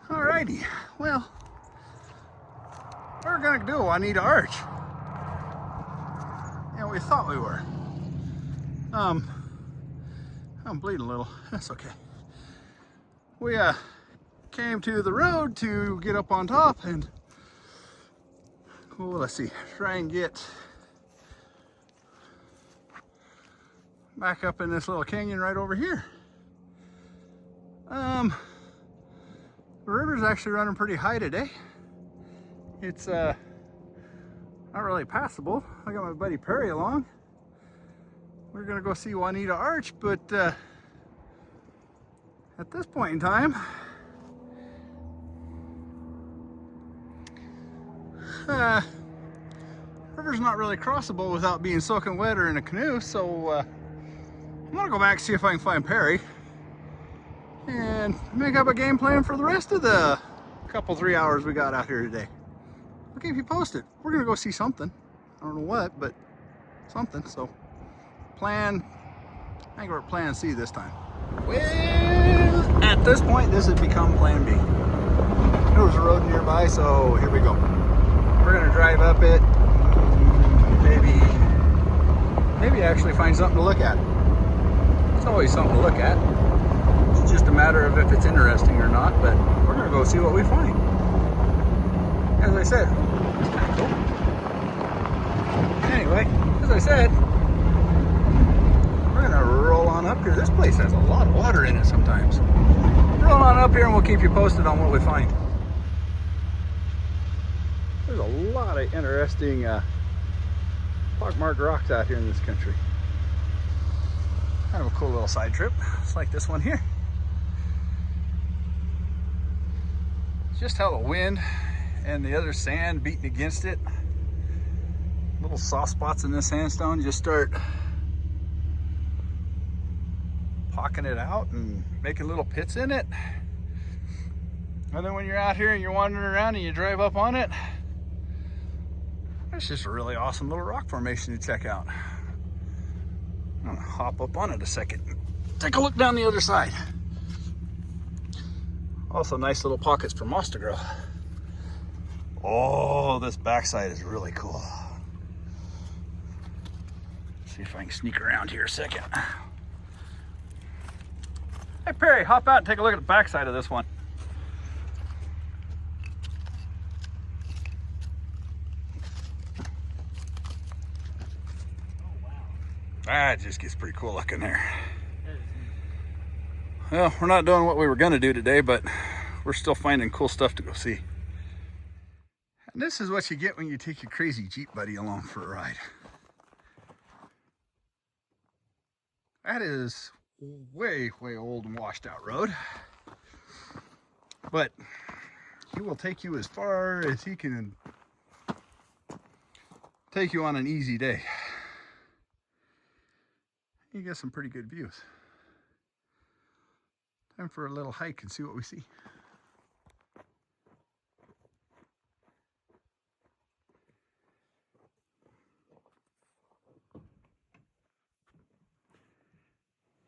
Alrighty, well, we're gonna do Juanita Arch. Yeah, we thought we were. I'm bleeding a little, that's okay. We came to the road to get up on top and, well, let's see, try and get back up in this little canyon right over here. The river's actually running pretty high today. It's not really passable. I got my buddy Perry along. We're gonna go see Juanita Arch, but at this point in time, river's not really crossable without being soaking wet or in a canoe, so I'm gonna go back see if I can find Perry and make up a game plan for the rest of the couple 3 hours we got out here today. I'll keep you posted. We're gonna go see something. I don't know what, but something. So I think we're planning C this time. Well, at this point, this has become plan B. There was a road nearby, so here we go. We're gonna drive up it, maybe actually find something to look at. It's always something to look at. It's just a matter of if it's interesting or not, but we're gonna go see what we find. As I said, it's kind of cool. Anyway, as I said, we're gonna roll on up here. This place has a lot of water in it sometimes. Roll on up here and we'll keep you posted on what we find. There's a lot of interesting pockmarked rocks out here in this country. Kind of a cool little side trip. It's like this one here. Just how the wind and the other sand beating against it, little soft spots in this sandstone just start pocking it out and making little pits in it. And then when you're out here and you're wandering around and you drive up on it, it's just a really awesome little rock formation to check out. I'm gonna hop up on it a second. Take a look down the other side. Also nice little pockets for moss to grow. Oh, this backside is really cool. See if I can sneak around here a second. Hey Perry, hop out and take a look at the backside of this one. That just gets pretty cool looking there. Well, we're not doing what we were gonna do today, but we're still finding cool stuff to go see. And this is what you get when you take your crazy Jeep buddy along for a ride. That is way, way old and washed out road. But he will take you as far as he can take you on an easy day. You get some pretty good views. Time for a little hike and see what we see.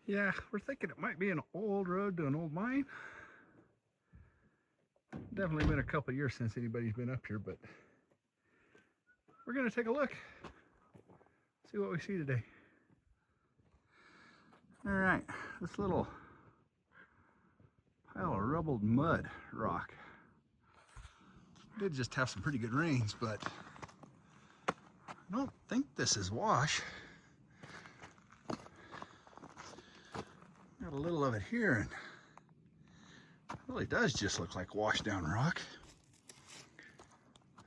Yeah, we're thinking it might be an old road to an old mine. Definitely been a couple of years since anybody's been up here, but we're gonna take a look, see what we see today. All right, this little pile of rubbled mud rock did just have some pretty good rains, but I don't think this is wash. Got a little of it here, and it really does just look like washed down rock.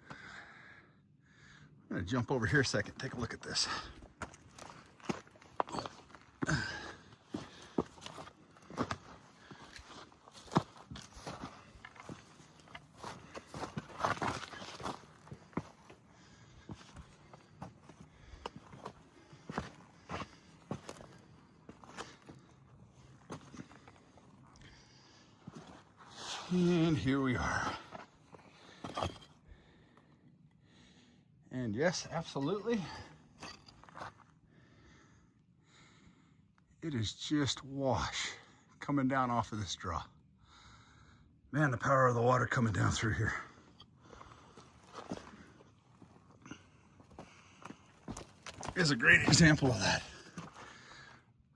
I'm gonna jump over here a second, take a look at this. And here we are. And yes, absolutely. It is just wash coming down off of this draw. Man, the power of the water coming down through here. Is a great example of that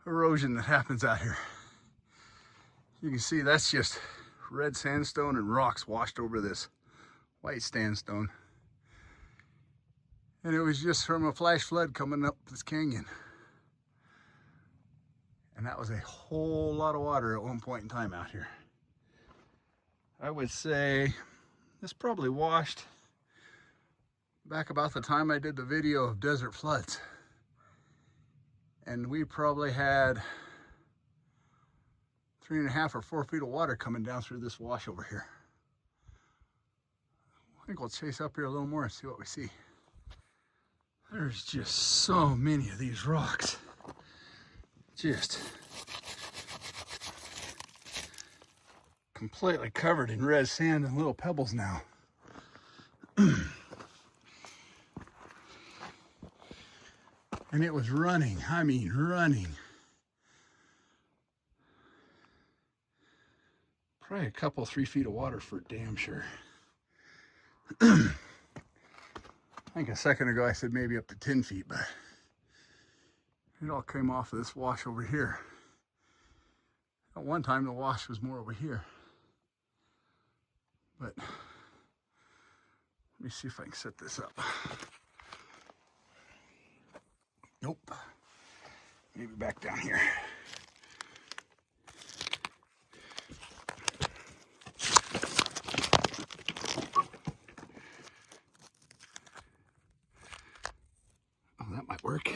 erosion that happens out here. You can see that's just red sandstone and rocks washed over this white sandstone. And it was just from a flash flood coming up this canyon. And that was a whole lot of water at one point in time out here. I would say this probably washed back about the time I did the video of desert floods. And we probably had 3.5 or 4 feet of water coming down through this wash over here. I think we'll chase up here a little more and see what we see. There's just so many of these rocks. Just completely covered in red sand and little pebbles now. And it was running, I mean running. Probably a couple, 3 feet of water for damn sure. I think a second ago I said maybe up to 10 feet, but it all came off of this wash over here. At one time the wash was more over here. But let me see if I can set this up. Nope. Maybe back down here. Oh, that might work.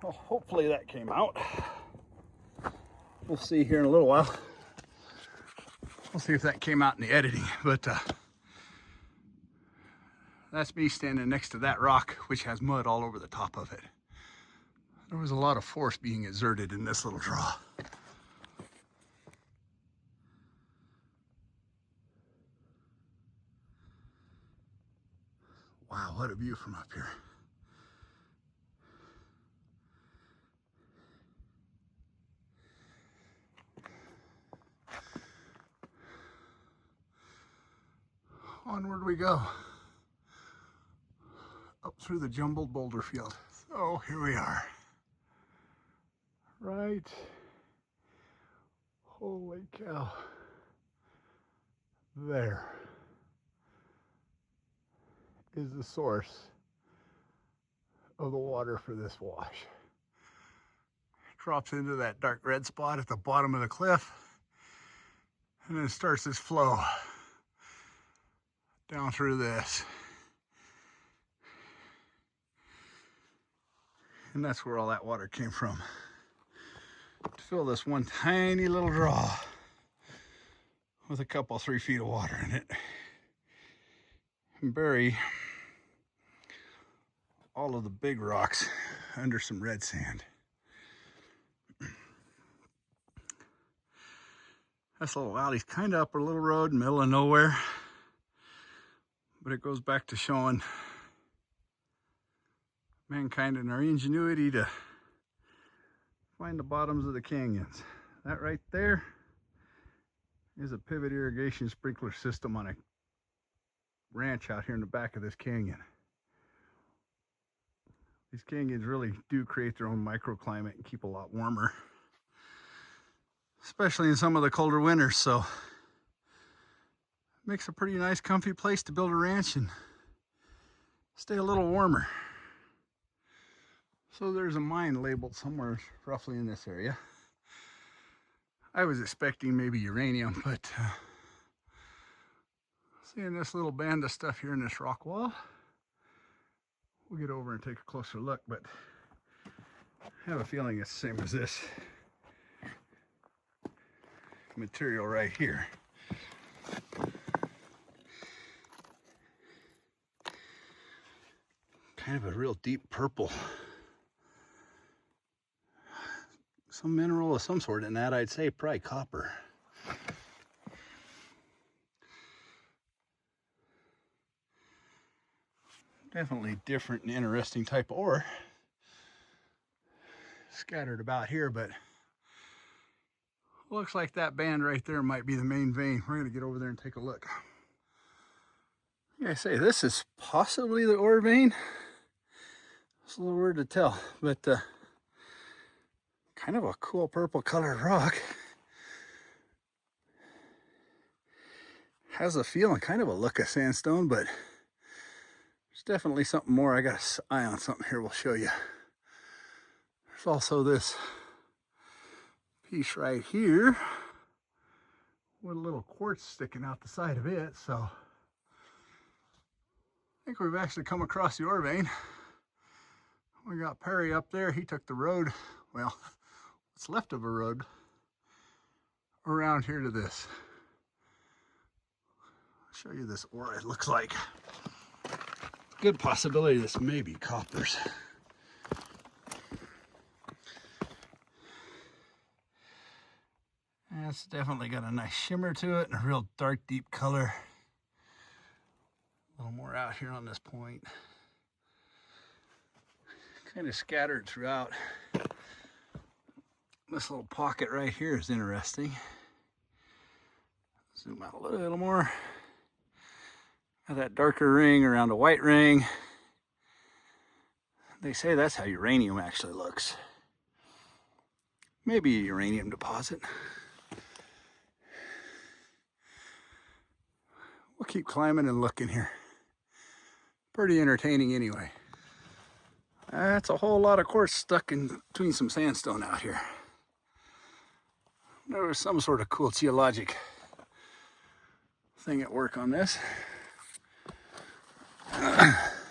Well, hopefully that came out. We'll see here in a little while. We'll see if that came out in the editing, but that's me standing next to that rock, which has mud all over the top of it. There was a lot of force being exerted in this little draw. Wow, what a view from up here. Onward we go. Up through the jumbled boulder field. So here we are. Right. Holy cow. There is the source of the water for this wash. It drops into that dark red spot at the bottom of the cliff, and then starts this flow down through this. And that's where all that water came from, to fill this one tiny little draw with a couple, 3 feet of water in it, and bury all of the big rocks under some red sand. This little valley's kind of up a little road, middle of nowhere, but it goes back to showing mankind and our ingenuity to find the bottoms of the canyons. That right there is a pivot irrigation sprinkler system on a ranch out here in the back of this canyon. These canyons really do create their own microclimate and keep a lot warmer, especially in some of the colder winters. So it makes a pretty nice comfy place to build a ranch and stay a little warmer. So there's a mine labeled somewhere roughly in this area. I was expecting maybe uranium, but seeing this little band of stuff here in this rock wall, we'll get over and take a closer look, but I have a feeling it's the same as this material right here. Kind of a real deep purple. some mineral of some sort in that. I'd say probably copper. Definitely different and interesting type of ore. Scattered about here, but looks like that band right there might be the main vein. We're gonna get over there and take a look. Yeah, I say this is possibly the ore vein. It's a little weird to tell, but kind of a cool purple colored rock. Has a feel and kind of a look of sandstone, but there's definitely something more. I got an eye on something here we'll show you. There's also this piece right here with a little quartz sticking out the side of it. So I think we've actually come across the ore vein. We got Perry up there. He took the road, well, what's left of a road around here to this. I'll show you this ore it looks like. Good possibility this may be coppers. And it's definitely got a nice shimmer to it and a real dark, deep color. A little more out here on this point. Kind of scattered throughout. This little pocket right here is interesting. Zoom out a little more. Got that darker ring around a white ring. They say that's how uranium actually looks. Maybe a uranium deposit. We'll keep climbing and looking here. Pretty entertaining anyway. That's a whole lot of quartz stuck in between some sandstone out here. There was some sort of cool geologic thing at work on this. Let's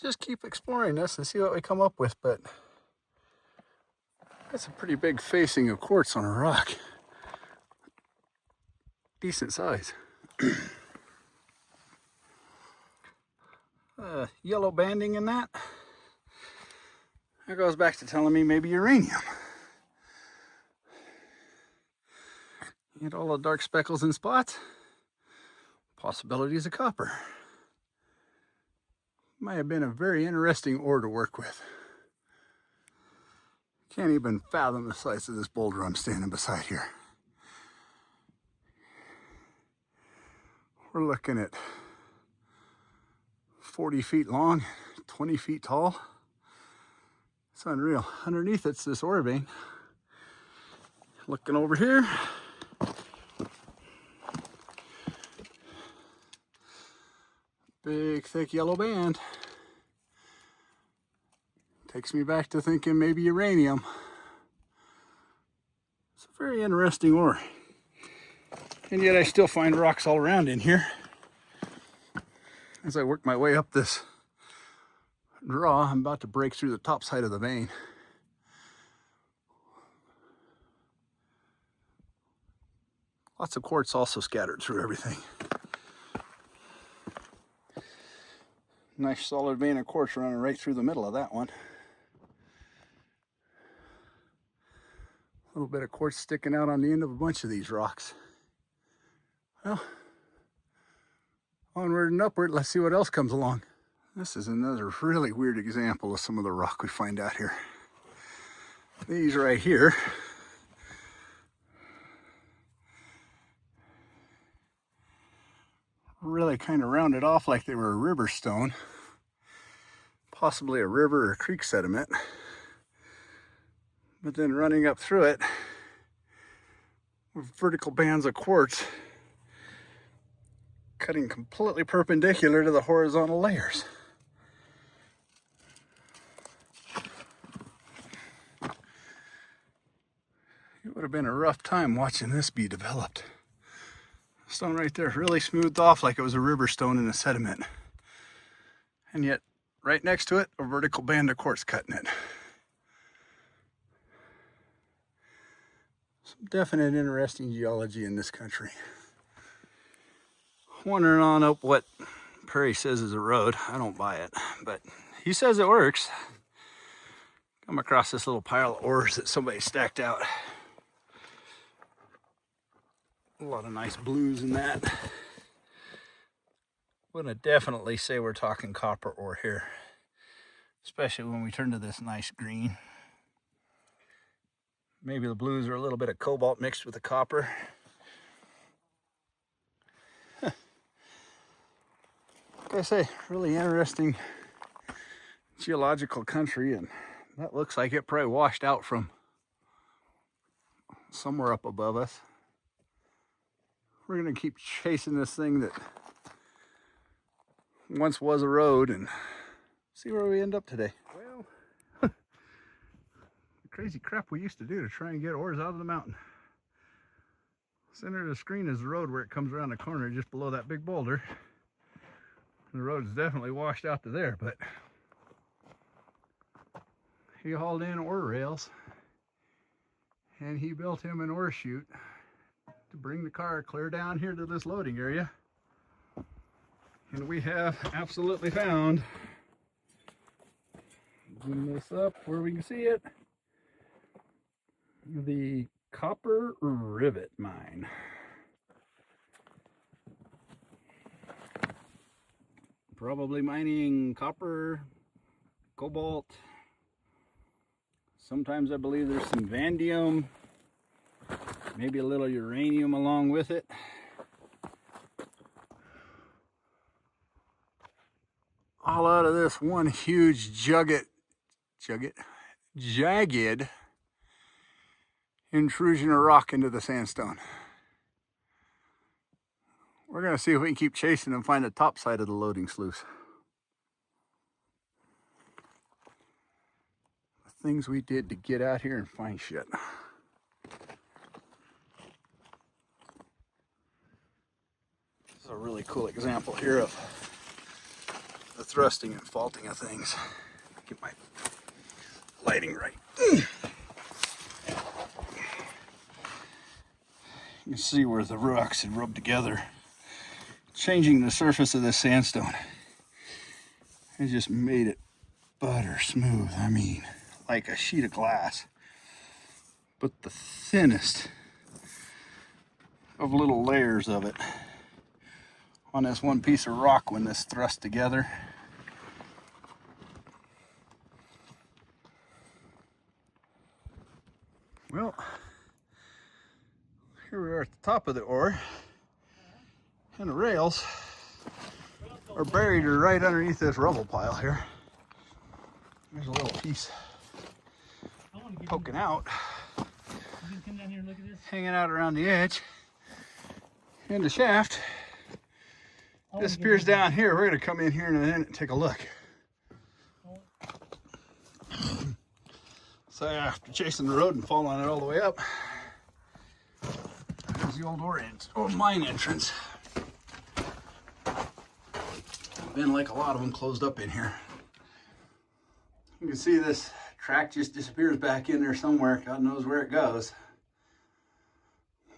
just keep exploring this and see what we come up with, but that's a pretty big facing of quartz on a rock. Decent size. Yellow banding in that. That goes back to telling me maybe uranium. You get all the dark speckles and spots. Possibilities of copper. Might have been a very interesting ore to work with. Can't even fathom the size of this boulder I'm standing beside here. We're looking at 40 feet long, 20 feet tall. It's unreal. Underneath it's this ore vein. Looking over here. Big, thick yellow band. Takes me back to thinking maybe uranium. It's a very interesting ore. And yet I still find rocks all around in here. As I work my way up this draw, I'm about to break through the top side of the vein. Lots of quartz also scattered through everything. Nice solid vein of quartz running right through the middle of that one. A little bit of quartz sticking out on the end of a bunch of these rocks. Well, onward and upward, let's see what else comes along. This is another really weird example of some of the rock we find out here. These right here really kind of rounded off like they were a river stone, possibly a river or creek sediment, but then running up through it with vertical bands of quartz cutting completely perpendicular to the horizontal layers. It would have been a rough time watching this be developed. Stone right there, really smoothed off like it was a river stone in a sediment. And yet, right next to it, a vertical band of quartz cutting it. Some definite interesting geology in this country. Wandering on up what Perry says is a road. I don't buy it, but he says it works. Come across this little pile of ores that somebody stacked out. A lot of nice blues in that. Wouldn't definitely say we're talking copper ore here, especially when we turn to this nice green. Maybe the blues are a little bit of cobalt mixed with the copper. Like I say, really interesting geological country, and that looks like it probably washed out from somewhere up above us. We're gonna keep chasing this thing that once was a road and see where we end up today. Well, the crazy crap we used to do to try and get ores out of the mountain. Center of the screen is the road where it comes around the corner just below that big boulder. The road's definitely washed out to there, but he hauled in ore rails and he built him an ore chute to bring the car clear down here to this loading area. And we have absolutely found, zoom this up where we can see it, the Copper Rivet Mine. Probably mining copper, cobalt. Sometimes I believe there's some vanadium, maybe a little uranium along with it. All out of this one huge jagged intrusion of rock into the sandstone. We're gonna see if we can keep chasing and find the top side of the loading sluice. The things we did to get out here and find shit. This is a really cool example here of the thrusting and faulting of things. Get my lighting right. You can see where the rocks had rubbed together, changing the surface of this sandstone. It just made it butter smooth. I mean, like a sheet of glass. But the thinnest of little layers of it on this one piece of rock when this thrust together. Well, here we are at the top of the ore, and the rails are buried right underneath this rubble pile here. There's a little piece poking out, hanging out around the edge, and the shaft disappears down here. We're going to come in here in a minute and take a look. So after chasing the road and falling it all the way up, there's the old mine entrance. Been like a lot of them closed up in here. You can see this track just disappears back in there somewhere. God knows where it goes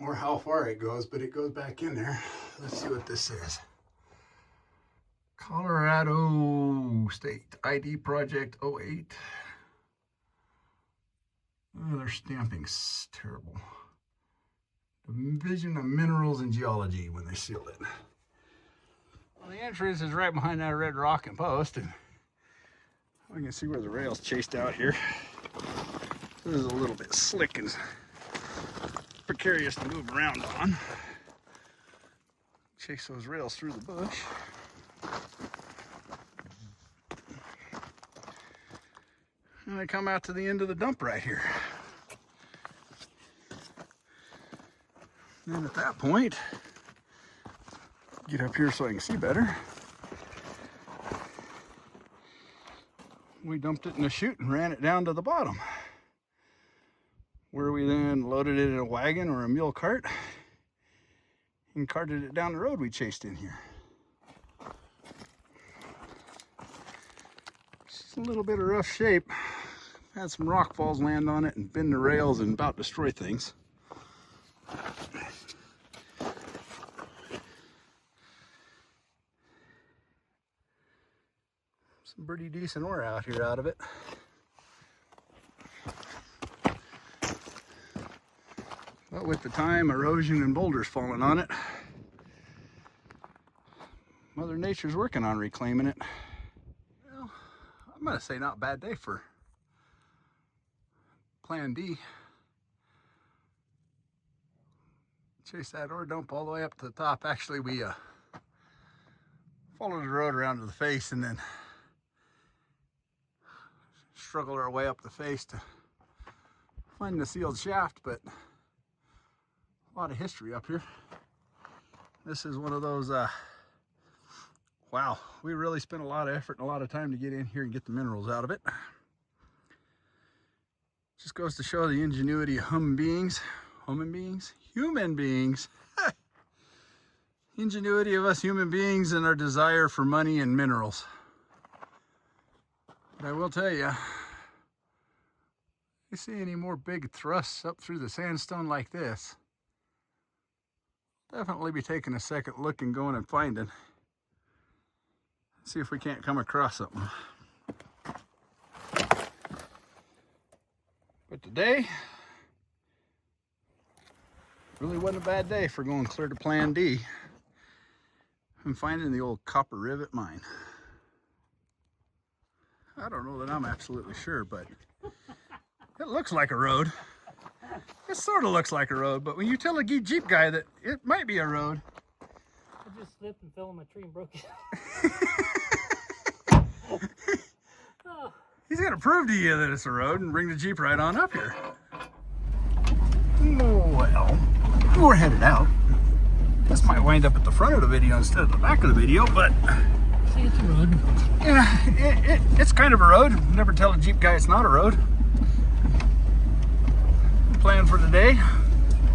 or how far it goes, but it goes back in there. Let's see what this is. Colorado State ID Project 08. Oh, their stamping's terrible. Division of Minerals and Geology when they sealed it. Well, the entrance is right behind that red rock and post, and we can see where the rail's chased out here. This is a little bit slick and precarious to move around on. Chase those rails through the bush. And I come out to the end of the dump right here. And at that point, get up here so I can see better. We dumped it in a chute and ran it down to the bottom, where we then loaded it in a wagon or a mule cart and carted it down the road we chased in here. It's a little bit of rough shape. Had some rock falls land on it and bend the rails and about destroy things. Some pretty decent ore out here out of it. But with the time, erosion and boulders falling on it, Mother Nature's working on reclaiming it. Well, I'm gonna say not a bad day for Plan D. Chase that ore dump all the way up to the top. Actually, we followed the road around to the face and then struggled our way up the face to find the sealed shaft, but a lot of history up here. This is one of those, wow, we really spent a lot of effort and a lot of time to get in here and get the minerals out of it. Just goes to show the ingenuity of human beings. Ingenuity of us human beings and our desire for money and minerals. But I will tell you, you see any more big thrusts up through the sandstone like this, definitely be taking a second look and going and finding. See if we can't come across something. But today really wasn't a bad day for going clear to Plan D and finding the old copper rivet mine. I don't know that I'm absolutely sure, but it looks like a road. It sort of looks like a road, but when you tell a Jeep guy that it might be a road. I just slipped and fell on my tree and broke it. Oh. He's got to prove to you that it's a road and bring the Jeep right on up here. Well, we're headed out. This might wind up at the front of the video instead of the back of the video, but see, it's a road. Yeah, it's kind of a road. Never tell a Jeep guy it's not a road. Plan for today,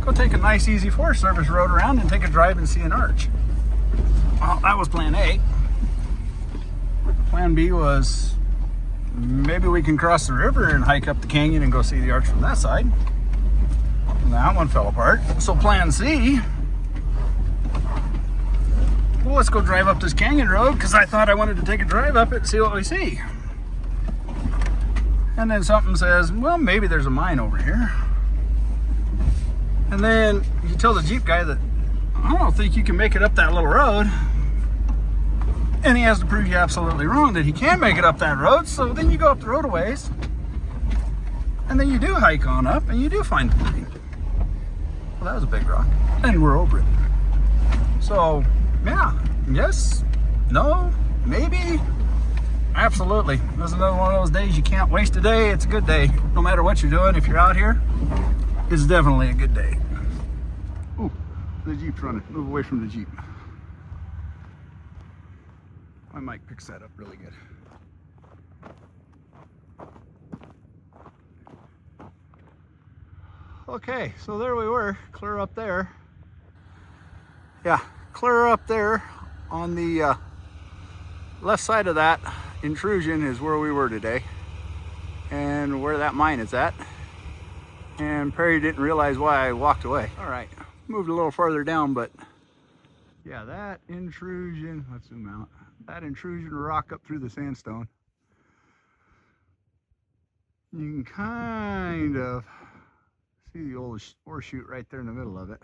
go take a nice easy Forest Service road around and take a drive and see an arch. Well, that was plan A. Plan B was maybe we can cross the river and hike up the canyon and go see the arch from that side. And that one fell apart. So plan C, well, let's go drive up this canyon road because I thought I wanted to take a drive up it and see what we see. And then something says, well, maybe there's a mine over here. And then you tell the Jeep guy that I don't think you can make it up that little road. And he has to prove you absolutely wrong that he can make it up that road. So then you go up the road a ways. And then you do hike on up and you do find the mine. Well, that was a big rock. And we're over it. So, yeah, yes, no, maybe, absolutely. This is another one of those days you can't waste a day. It's a good day. No matter what you're doing, if you're out here, it's definitely a good day. Ooh, the Jeep's running. Move away from the Jeep. My mic picks that up really good. Okay, so there we were, clear up there. Yeah, clear up there on the left side of that intrusion is where we were today and where that mine is at. And Perry didn't realize why I walked away. All right, moved a little farther down, but yeah, that intrusion, let's zoom out. That intrusion rock up through the sandstone. You can kind of see the old ore chute right there in the middle of it.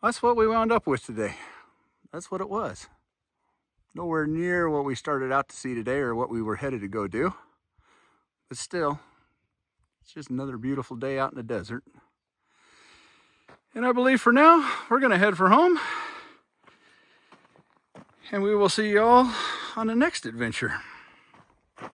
That's what we wound up with today. That's what it was. Nowhere near what we started out to see today or what we were headed to go do. But still, it's just another beautiful day out in the desert. And I believe for now, we're gonna head for home. And we will see you all on the next adventure.